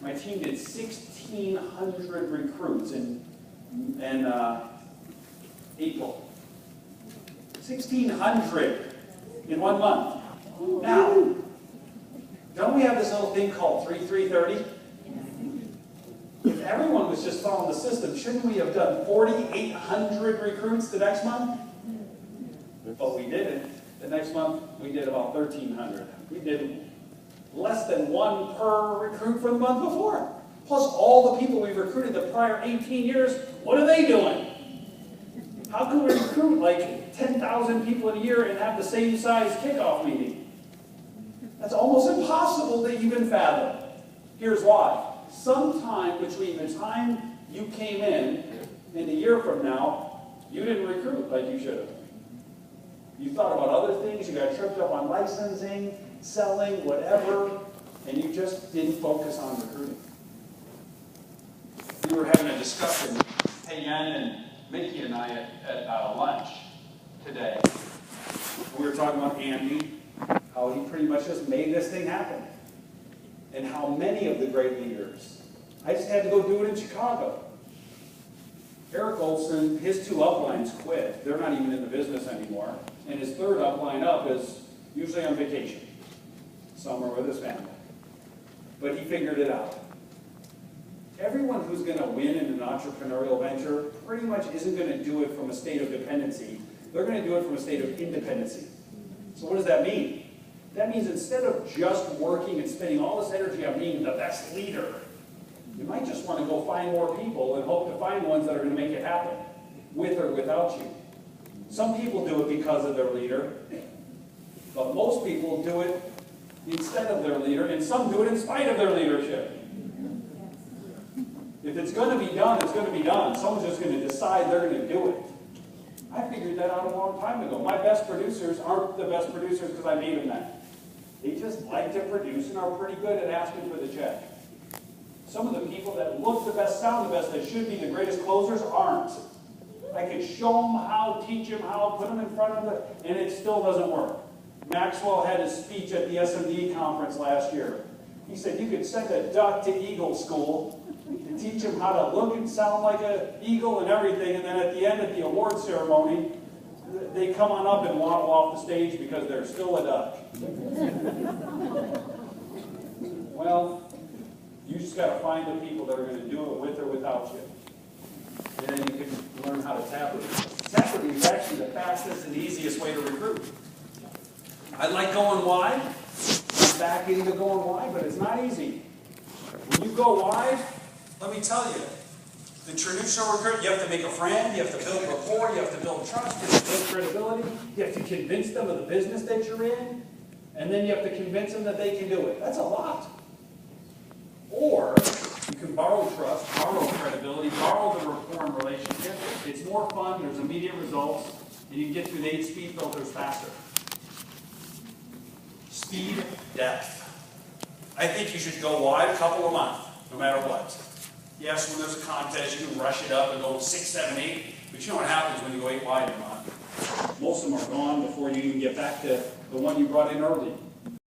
My team did 1,600 recruits in April. 1,600 in 1 month. Now, don't we have this little thing called 3-3-30? If everyone was just following the system, shouldn't we have done 4,800 recruits the next month? But we didn't. The next month, we did about 1,300. We did less than one per recruit for the month before. Plus all the people we recruited the prior 18 years, what are they doing? How can we recruit like 10,000 people in a year and have the same size kickoff meeting? That's almost impossible to even fathom. Here's why. Sometime between the time you came in and a year from now, you didn't recruit like you should have. You thought about other things, you got tripped up on licensing, selling, whatever, and you just didn't focus on recruiting. We were having a discussion, Yen and Mickey and I at lunch today. We were talking about Andy, how he pretty much just made this thing happen. And how many of the great leaders, I just had to go do it in Chicago. Eric Olson, his 2 uplines quit. They're not even in the business anymore. And his 3rd upline up is usually on vacation, somewhere with his family. But he figured it out. Everyone who's going to win in an entrepreneurial venture pretty much isn't going to do it from a state of dependency. They're going to do it from a state of independency. So what does that mean? That means instead of just working and spending all this energy on being the best leader, you might just want to go find more people and hope to find ones that are going to make it happen, with or without you. Some people do it because of their leader, but most people do it instead of their leader, and some do it in spite of their leadership. If it's going to be done, it's going to be done. Someone's just going to decide they're going to do it. I figured that out a long time ago. My best producers aren't the best producers because I made them that. They just like to produce and are pretty good at asking for the check. Some of the people that look the best, sound the best, that should be the greatest closers aren't. I could show them how, teach them how, put them in front of them, and it still doesn't work. Maxwell had his speech at the SMD conference last year. He said you could send a duck to Eagle School and teach them how to look and sound like an eagle and everything, and then at the end of the award ceremony, they come on up and waddle off the stage because they're still a duck. Well, you just got to find the people that are going to do it with or without you. And then you can learn how to tap recruit. Tap recruit is actually the fastest and easiest way to recruit. I like going wide. I'm back into going wide, but it's not easy. When you go wide, let me tell you, the traditional recruit, you have to make a friend, you have to build rapport, you have to build trust, you have to build credibility, you have to convince them of the business that you're in, and then you have to convince them that they can do it. That's a lot. Or you can borrow trust, borrow credibility, borrow the rapport and relationship. It's more fun, there's immediate results, and you can get through the 8 speed filters faster. Speed, depth. I think you should go wide a couple a month, no matter what. Yes, when there's a contest, you can rush it up and go 6, 7, 8, but you know what happens when you go 8 wide in a month? Most of them are gone before you even get back to the one you brought in early.